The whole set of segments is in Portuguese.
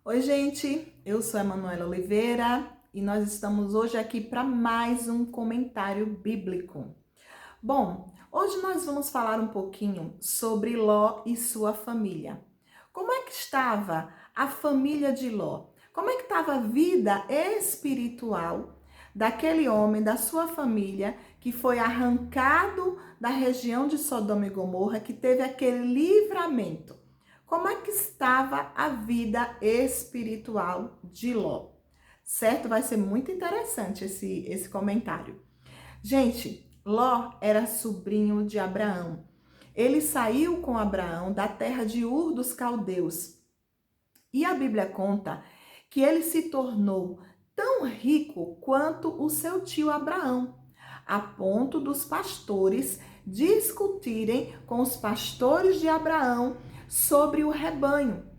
Oi, gente, eu sou a Manuela Oliveira e nós estamos hoje aqui para mais um comentário bíblico. Bom, hoje nós vamos falar um pouquinho sobre Ló e sua família. Como é que estava a família de Ló? Como é que estava a vida espiritual daquele homem, da sua família, que foi arrancado da região de Sodoma e Gomorra, que teve aquele livramento? Como é que estava a vida espiritual de Ló? Certo? Vai ser muito interessante esse comentário. Gente, Ló era sobrinho de Abraão. Ele saiu com Abraão da terra de Ur dos Caldeus. E a Bíblia conta que ele se tornou tão rico quanto o seu tio Abraão, a ponto dos pastores discutirem com os pastores de Abraão sobre o rebanho.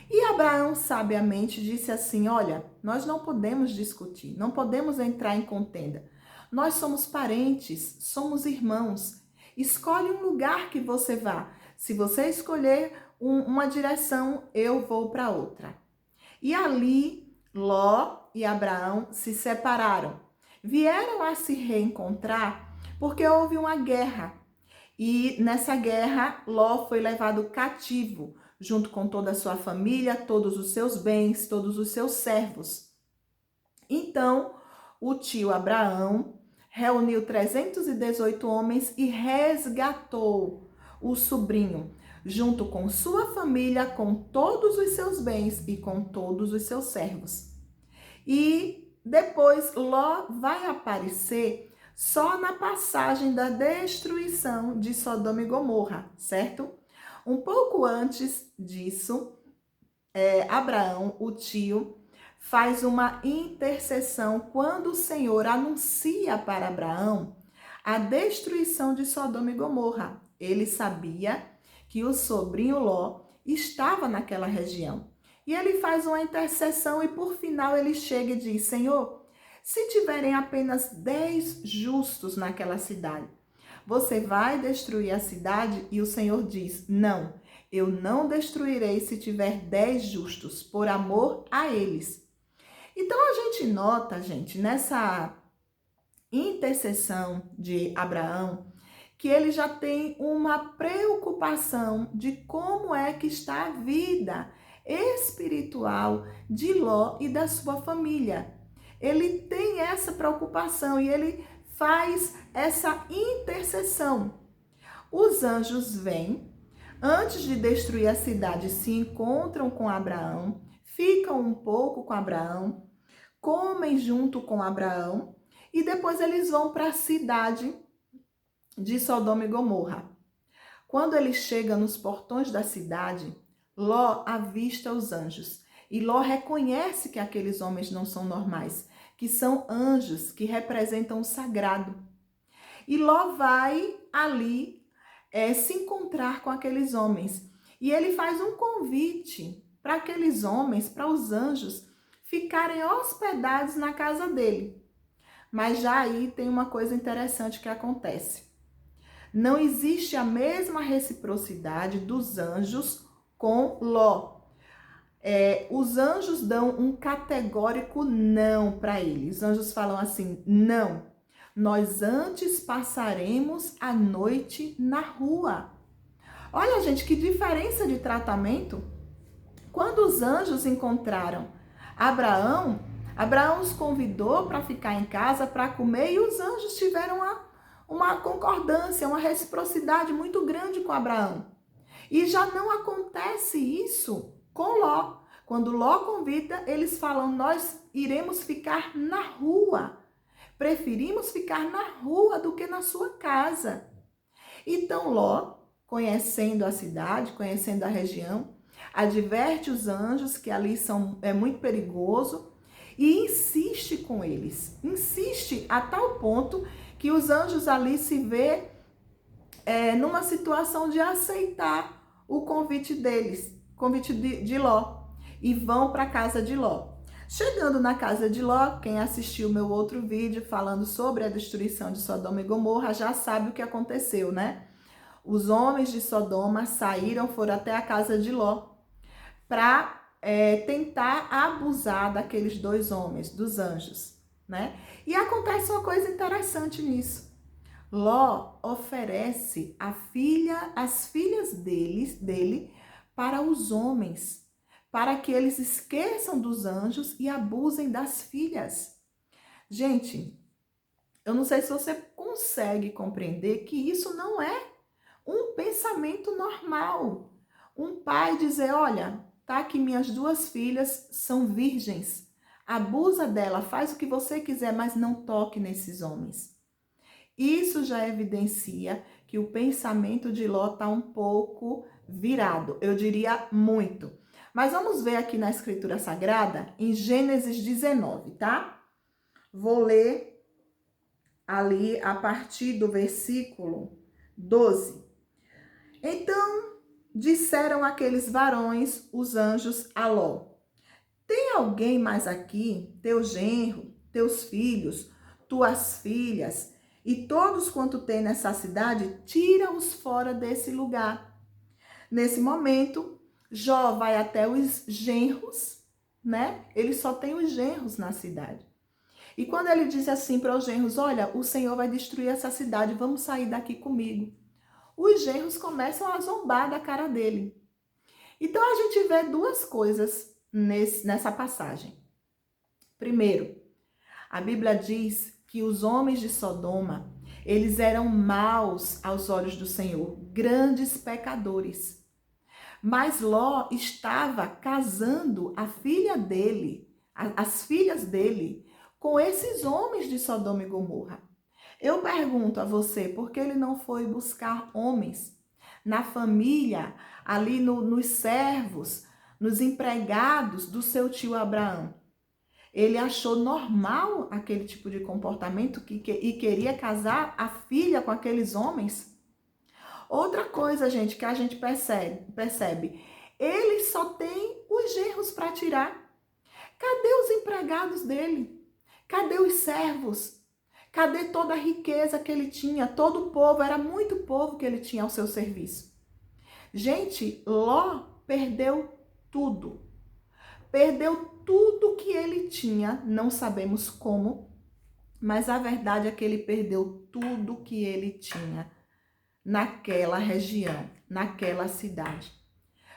E Abraão sabiamente disse assim: Olha, nós não podemos discutir, não podemos entrar em contenda. Nós somos parentes, somos irmãos. Escolhe um lugar que você vá. Se você escolher uma direção, eu vou para outra. E ali, Ló e Abraão se separaram. Vieram a se reencontrar porque houve uma guerra. E nessa guerra, Ló foi levado cativo, junto com toda a sua família, todos os seus bens, todos os seus servos. Então, o tio Abraão reuniu 318 homens e resgatou o sobrinho, junto com sua família, com todos os seus bens e com todos os seus servos. E depois Ló vai aparecer só na passagem da destruição de Sodoma e Gomorra, certo? Um pouco antes disso, Abraão, o tio, faz uma intercessão quando o Senhor anuncia para Abraão a destruição de Sodoma e Gomorra. Ele sabia que o sobrinho Ló estava naquela região. E ele faz uma intercessão e por final ele chega e diz: Senhor, se tiverem apenas 10 justos naquela cidade, você vai destruir a cidade? E o Senhor diz: não, eu não destruirei se tiver 10 justos, por amor a eles. Então a gente nota, gente, nessa intercessão de Abraão, que ele já tem uma preocupação de como é que está a vida espiritual de Ló e da sua família. Ele tem essa preocupação e ele faz essa intercessão. Os anjos vêm, antes de destruir a cidade, se encontram com Abraão, ficam um pouco com Abraão, comem junto com Abraão e depois eles vão para a cidade de Sodoma e Gomorra. Quando ele chega nos portões da cidade, Ló avista os anjos. E Ló reconhece que aqueles homens não são normais, que são anjos que representam o sagrado. E Ló vai ali se encontrar com aqueles homens. E ele faz um convite para aqueles homens, para os anjos, ficarem hospedados na casa dele. Mas já aí tem uma coisa interessante que acontece. Não existe a mesma reciprocidade dos anjos com Ló. Os anjos dão um categórico não para ele. Os anjos falam assim: não, nós antes passaremos a noite na rua. Olha, gente, que diferença de tratamento. Quando os anjos encontraram Abraão os convidou para ficar em casa para comer e os anjos tiveram uma concordância, uma reciprocidade muito grande com Abraão. E já não acontece isso com Ló. Quando Ló convida, eles falam: nós iremos ficar na rua. Preferimos ficar na rua do que na sua casa. Então Ló, conhecendo a cidade, conhecendo a região, adverte os anjos que ali é muito perigoso e insiste com eles. Insiste a tal ponto que os anjos ali se vê numa situação de aceitar o convite deles, convite de Ló, e vão para a casa de Ló. Chegando na casa de Ló, quem assistiu meu outro vídeo falando sobre a destruição de Sodoma e Gomorra já sabe o que aconteceu, né? Os homens de Sodoma saíram, foram até a casa de Ló para tentar abusar daqueles dois homens, dos anjos, né? E acontece uma coisa interessante nisso. Ló oferece as filhas dele para os homens, para que eles esqueçam dos anjos e abusem das filhas. Gente, eu não sei se você consegue compreender que isso não é um pensamento normal. Um pai dizer, olha, tá que minhas duas filhas são virgens, abusa dela, faz o que você quiser, mas não toque nesses homens. Isso já evidencia que o pensamento de Ló está um pouco virado, eu diria muito. Mas vamos ver aqui na Escritura Sagrada, em Gênesis 19, tá? Vou ler ali a partir do versículo 12. Então disseram aqueles varões, os anjos, a Ló: tem alguém mais aqui, teu genro, teus filhos, tuas filhas, e todos quanto tem nessa cidade, tira-os fora desse lugar. Nesse momento, Jó vai até os genros, né? Ele só tem os genros na cidade. E quando ele diz assim para os genros, olha, o Senhor vai destruir essa cidade, vamos sair daqui comigo. Os genros começam a zombar da cara dele. Então a gente vê duas coisas nessa passagem. Primeiro, a Bíblia diz que os homens de Sodoma, eles eram maus aos olhos do Senhor, grandes pecadores. Mas Ló estava casando a filha dele, as filhas dele, com esses homens de Sodoma e Gomorra. Eu pergunto a você, por que ele não foi buscar homens na família, ali nos servos, nos empregados do seu tio Abraão? Ele achou normal aquele tipo de comportamento e queria casar a filha com aqueles homens? Outra coisa, gente, que a gente percebe, ele só tem os genros para tirar. Cadê os empregados dele? Cadê os servos? Cadê toda a riqueza que ele tinha? Todo o povo, era muito povo que ele tinha ao seu serviço. Gente, Ló perdeu tudo. Perdeu tudo que ele tinha, não sabemos como, mas a verdade é que ele perdeu tudo que ele tinha naquela região, naquela cidade.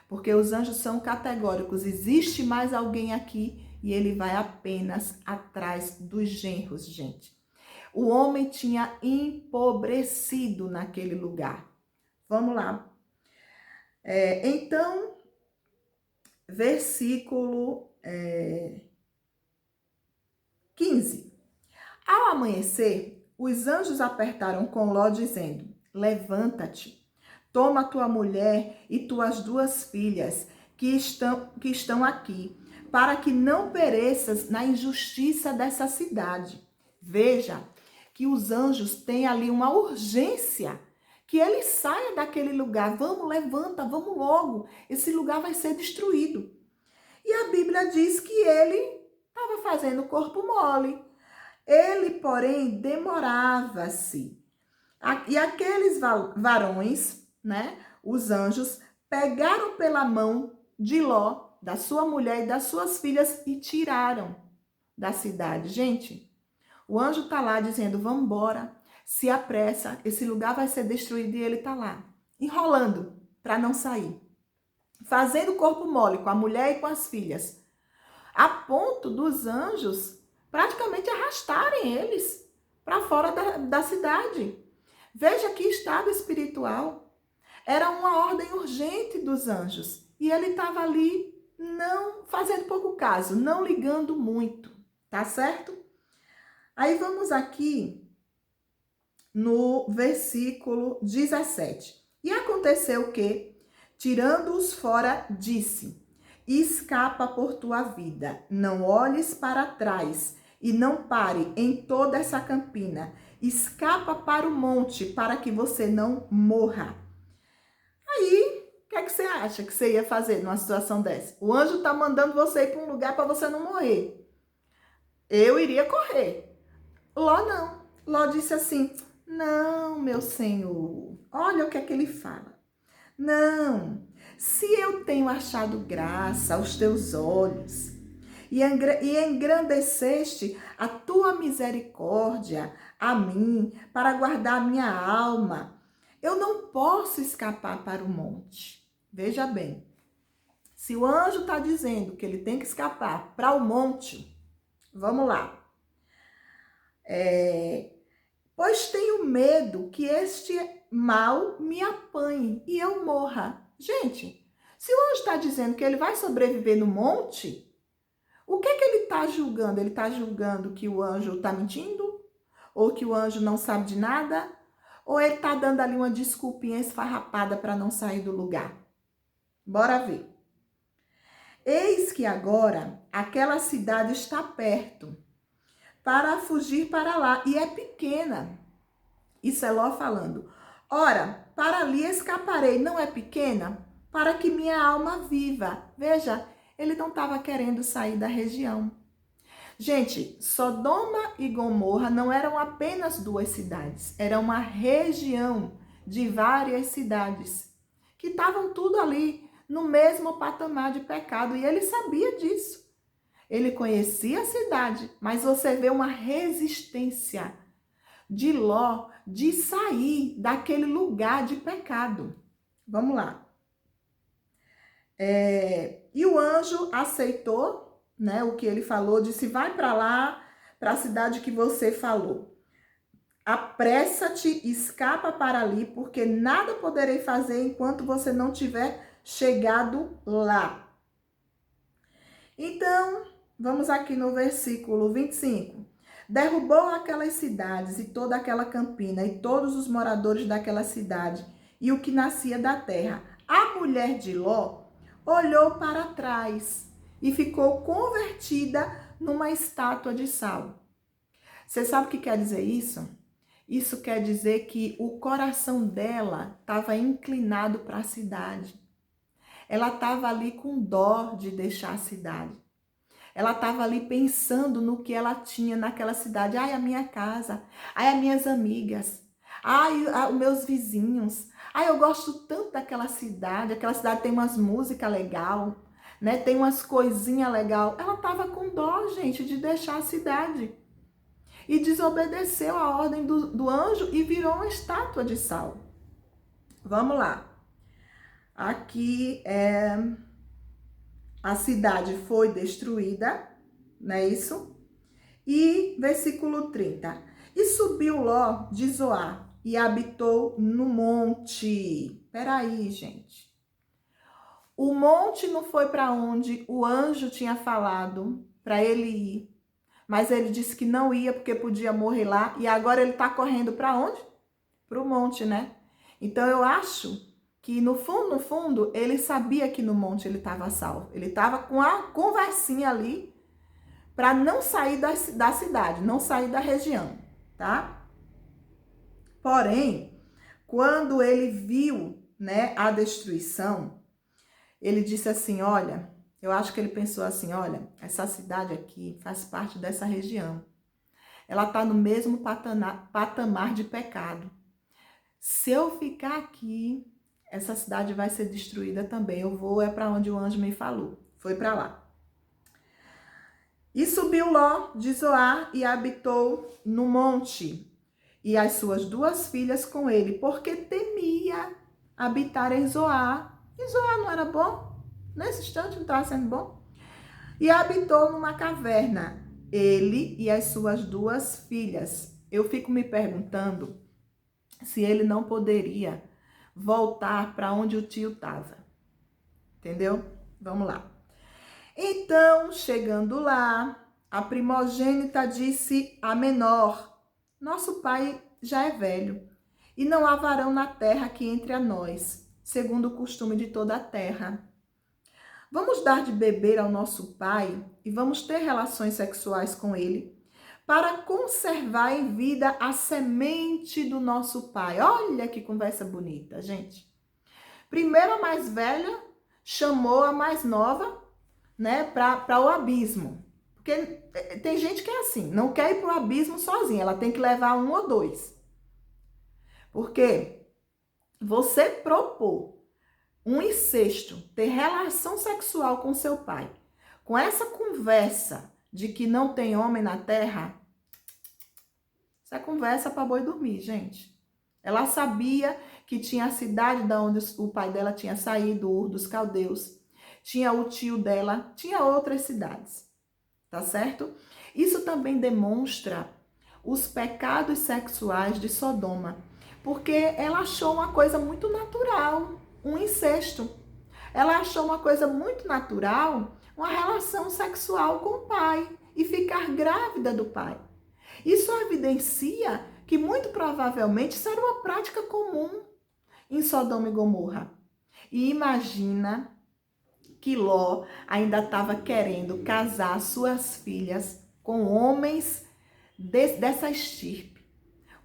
Porque os anjos são categóricos, existe mais alguém aqui e ele vai apenas atrás dos genros, gente. O homem tinha empobrecido naquele lugar. Vamos lá. Então, versículo 15. Ao amanhecer, os anjos apertaram com Ló, dizendo: levanta-te, toma tua mulher e tuas duas filhas que estão aqui, para que não pereças na injustiça dessa cidade. Veja que os anjos têm ali uma urgência, que ele saia daquele lugar. Vamos, levanta, vamos logo, esse lugar vai ser destruído. E a Bíblia diz que ele estava fazendo corpo mole. Ele, porém, demorava-se. E aqueles varões, né, os anjos, pegaram pela mão de Ló, da sua mulher e das suas filhas e tiraram da cidade. Gente, o anjo está lá dizendo, vamos embora, se apressa, esse lugar vai ser destruído, e ele está lá, enrolando para não sair. Fazendo corpo mole com a mulher e com as filhas, a ponto dos anjos praticamente arrastarem eles para fora da cidade. Veja que estado espiritual. Era uma ordem urgente dos anjos. E ele estava ali não fazendo pouco caso, não ligando muito. Tá certo? Aí vamos aqui no versículo 17. E aconteceu que, tirando-os fora, disse: escapa por tua vida, não olhes para trás e não pare em toda essa campina. Escapa para o monte, para que você não morra. Aí, o que é que você acha que você ia fazer numa situação dessa? O anjo está mandando você ir para um lugar para você não morrer. Eu iria correr. Ló não. Ló disse assim, não, meu senhor. Olha o que é que ele fala. Não, Se eu tenho achado graça aos teus olhos, e engrandeceste a tua misericórdia a mim, para guardar a minha alma, eu não posso escapar para o monte. Veja bem, se o anjo está dizendo que ele tem que escapar para o monte, vamos lá. Pois tenho medo que este mal me apanhe e eu morra. Gente, se o anjo está dizendo que ele vai sobreviver no monte, o que é que ele está julgando? Ele está julgando que o anjo está mentindo? Ou que o anjo não sabe de nada? Ou ele está dando ali uma desculpinha esfarrapada para não sair do lugar? Bora ver. Eis que agora aquela cidade está perto para fugir para lá, e é pequena. Isso é Ló falando. Ora, para ali escaparei, não é pequena? Para que minha alma viva. Veja, ele não estava querendo sair da região. Gente, Sodoma e Gomorra não eram apenas duas cidades, era uma região de várias cidades que estavam tudo ali no mesmo patamar de pecado, e ele sabia disso. Ele conhecia a cidade, mas você vê uma resistência de Ló de sair daquele lugar de pecado. Vamos lá. E o anjo aceitou, né, o que ele falou, disse: vai para lá, para a cidade que você falou. Apressa-te, escapa para ali, porque nada poderei fazer enquanto você não tiver chegado lá. Então, vamos aqui no versículo 25. Derrubou aquelas cidades e toda aquela campina e todos os moradores daquela cidade e o que nascia da terra. A mulher de Ló olhou para trás e ficou convertida numa estátua de sal. Você sabe o que quer dizer isso? Isso quer dizer que o coração dela estava inclinado para a cidade. Ela estava ali com dó de deixar a cidade. Ela estava ali pensando no que ela tinha naquela cidade. Ai, a minha casa. Ai, as minhas amigas. Ai, os meus vizinhos. Ai, eu gosto tanto daquela cidade. Aquela cidade tem umas músicas legais, né? Tem umas coisinhas legais. Ela estava com dó, gente, de deixar a cidade. E desobedeceu a ordem do anjo e virou uma estátua de sal. Vamos lá. Aqui a cidade foi destruída, não é isso? E versículo 30. E subiu Ló de Zoar e habitou no monte. Peraí, gente. O monte não foi para onde o anjo tinha falado para ele ir. Mas ele disse que não ia porque podia morrer lá. E agora ele está correndo para onde? Para o monte, né? Então eu acho que no fundo, ele sabia que no monte ele estava salvo. Ele estava com a conversinha ali para não sair da cidade, não sair da região, tá? Porém, quando ele viu, né, a destruição, ele disse assim, olha, eu acho que ele pensou assim, olha, essa cidade aqui faz parte dessa região. Ela está no mesmo patamar de pecado. Se eu ficar aqui, essa cidade vai ser destruída também. Eu vou para onde o anjo me falou. Foi para lá. E subiu Ló de Zoar e habitou no monte, e as suas duas filhas com ele, porque temia habitar em Zoar. E Zoar não era bom? Nesse instante não estava sendo bom? E habitou numa caverna, ele e as suas duas filhas. Eu fico me perguntando se ele não poderia voltar para onde o tio estava. Entendeu? Vamos lá. Então, chegando lá, a primogênita disse à menor: nosso pai já é velho, e não há varão na terra que entre a nós, segundo o costume de toda a terra. Vamos dar de beber ao nosso pai e vamos ter relações sexuais com ele, para conservar em vida a semente do nosso pai. Olha que conversa bonita, gente. Primeiro a mais velha chamou a mais nova, né, para o abismo. Porque tem gente que é assim, não quer ir para o abismo sozinha, ela tem que levar um ou dois. Porque você propor um incesto, ter relação sexual com seu pai, com essa conversa de que não tem homem na terra, essa conversa para boi dormir, gente. Ela sabia que tinha a cidade da onde o pai dela tinha saído, Ur dos Caldeus. Tinha o tio dela, tinha outras cidades, tá certo? Isso também demonstra os pecados sexuais de Sodoma, porque ela achou uma coisa muito natural, um incesto. Ela achou uma coisa muito natural, uma relação sexual com o pai e ficar grávida do pai. Isso evidencia que muito provavelmente isso era uma prática comum em Sodoma e Gomorra. E imagina que Ló ainda estava querendo casar suas filhas com homens dessa estirpe,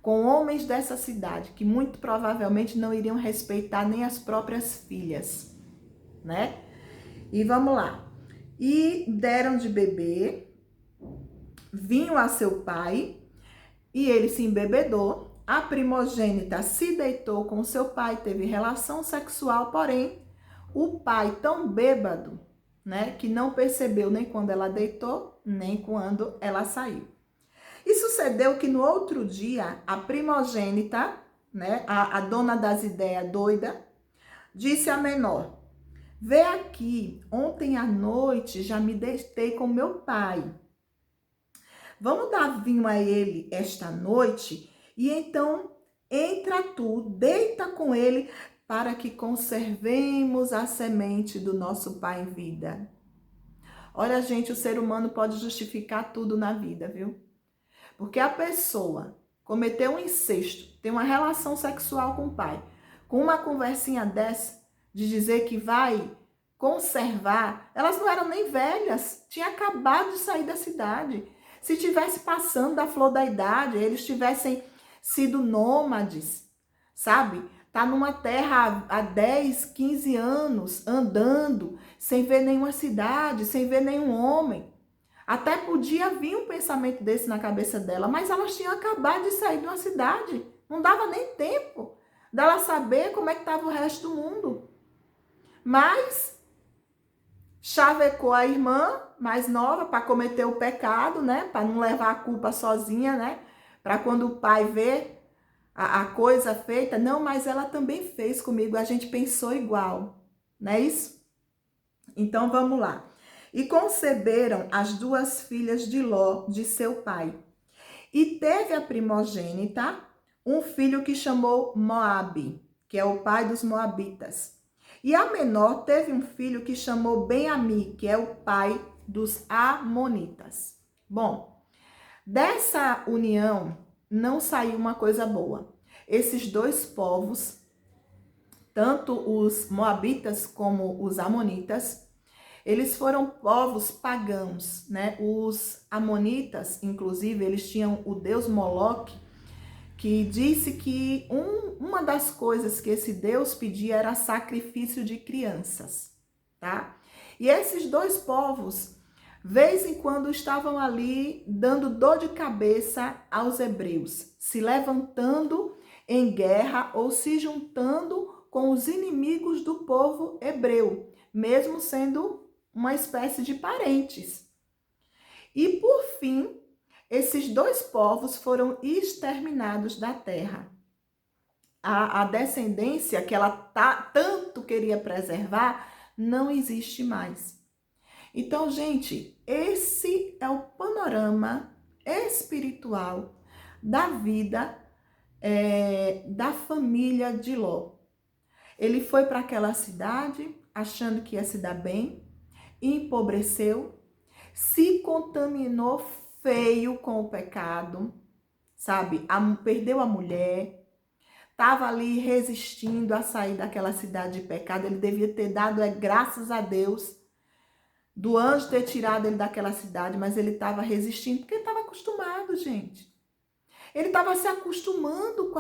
com homens dessa cidade, que muito provavelmente não iriam respeitar nem as próprias filhas, né? E vamos lá. E deram de beber vinho a seu pai, e ele se embebedou. A primogênita se deitou com seu pai, teve relação sexual, porém, o pai tão bêbado, né, que não percebeu nem quando ela deitou, nem quando ela saiu. E sucedeu que no outro dia, a primogênita, né, a dona das ideias doida, disse à menor: vê aqui, ontem à noite já me deitei com meu pai. Vamos dar vinho a ele esta noite e então entra tu, deita com ele para que conservemos a semente do nosso pai em vida. Olha, gente, o ser humano pode justificar tudo na vida, viu? Porque a pessoa cometeu um incesto, tem uma relação sexual com o pai, com uma conversinha dessa, de dizer que vai conservar, elas não eram nem velhas, tinha acabado de sair da cidade. Se tivesse passando da flor da idade, eles tivessem sido nômades, sabe? Tá numa terra há 10, 15 anos, andando, sem ver nenhuma cidade, sem ver nenhum homem. Até podia vir um pensamento desse na cabeça dela, mas elas tinham acabado de sair de uma cidade. Não dava nem tempo dela saber como é que estava o resto do mundo. Mas chavecou a irmã mais nova para cometer o pecado, né? Para não levar a culpa sozinha, né? Para quando o pai vê a coisa feita, não, mas ela também fez comigo, a gente pensou igual, não é isso? Então vamos lá. E conceberam as duas filhas de Ló, de seu pai. E teve a primogênita um filho que chamou Moabe, que é o pai dos moabitas. E a menor teve um filho que chamou Ben-Ami, que é o pai dos amonitas. Bom, dessa união não saiu uma coisa boa. Esses dois povos, tanto os moabitas como os amonitas, eles foram povos pagãos, né? Os amonitas, inclusive, eles tinham o deus Moloque, que disse que uma das coisas que esse deus pedia era sacrifício de crianças, tá? E esses dois povos, vez em quando, estavam ali dando dor de cabeça aos hebreus, se levantando em guerra ou se juntando com os inimigos do povo hebreu, mesmo sendo uma espécie de parentes. E por fim, esses dois povos foram exterminados da terra. A descendência que ela tanto queria preservar não existe mais. Então, gente, esse é o panorama espiritual da vida da família de Ló. Ele foi para aquela cidade achando que ia se dar bem, empobreceu, se contaminou feio com o pecado, sabe? Perdeu a mulher, estava ali resistindo a sair daquela cidade de pecado. Ele devia ter dado graças a Deus do anjo ter tirado ele daquela cidade, mas ele estava resistindo porque ele estava acostumado, gente. Ele estava se acostumando com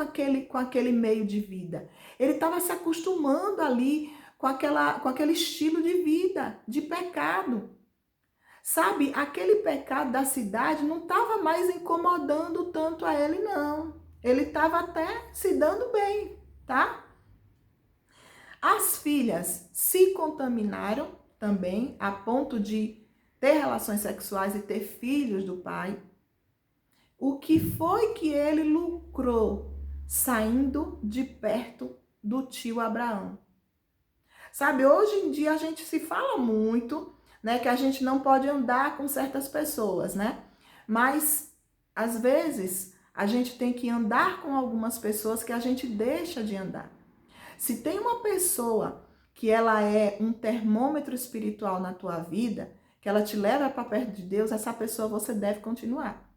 aquele meio de vida. Ele estava se acostumando ali com aquele estilo de vida, de pecado. Sabe, aquele pecado da cidade não estava mais incomodando tanto a ele, não. Ele estava até se dando bem, tá? As filhas se contaminaram também a ponto de ter relações sexuais e ter filhos do pai. O que foi que ele lucrou saindo de perto do tio Abraão? Sabe, hoje em dia a gente se fala muito, né, que a gente não pode andar com certas pessoas, né? Mas às vezes a gente tem que andar com algumas pessoas que a gente deixa de andar. Se tem uma pessoa que ela é um termômetro espiritual na tua vida, que ela te leva para perto de Deus, essa pessoa você deve continuar.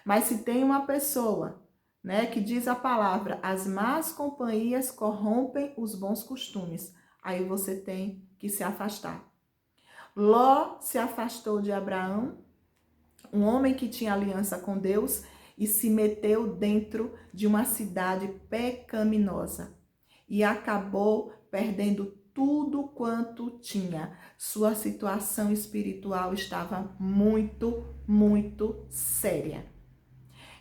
Mas se tem uma pessoa, né, que diz a palavra, as más companhias corrompem os bons costumes, aí você tem que se afastar. Ló se afastou de Abraão, um homem que tinha aliança com Deus, e se meteu dentro de uma cidade pecaminosa. E acabou perdendo tudo quanto tinha. Sua situação espiritual estava muito, muito séria.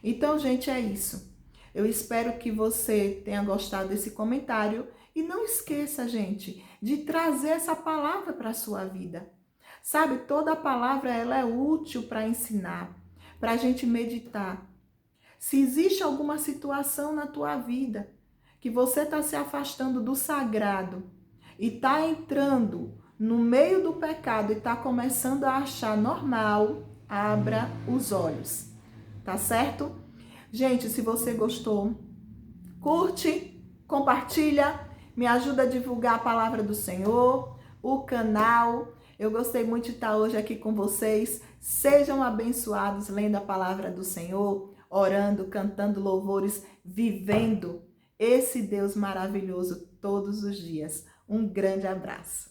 Então, gente, é isso. Eu espero que você tenha gostado desse comentário e não esqueça, gente, de trazer essa palavra para a sua vida. Sabe, toda palavra ela é útil para ensinar, para a gente meditar. Se existe alguma situação na tua vida que você está se afastando do sagrado e está entrando no meio do pecado e está começando a achar normal, abra os olhos. Tá certo? Gente, se você gostou, curte, compartilha, me ajuda a divulgar a palavra do Senhor, o canal. Eu gostei muito de estar hoje aqui com vocês. Sejam abençoados lendo a palavra do Senhor, orando, cantando louvores, vivendo esse Deus maravilhoso todos os dias. Um grande abraço.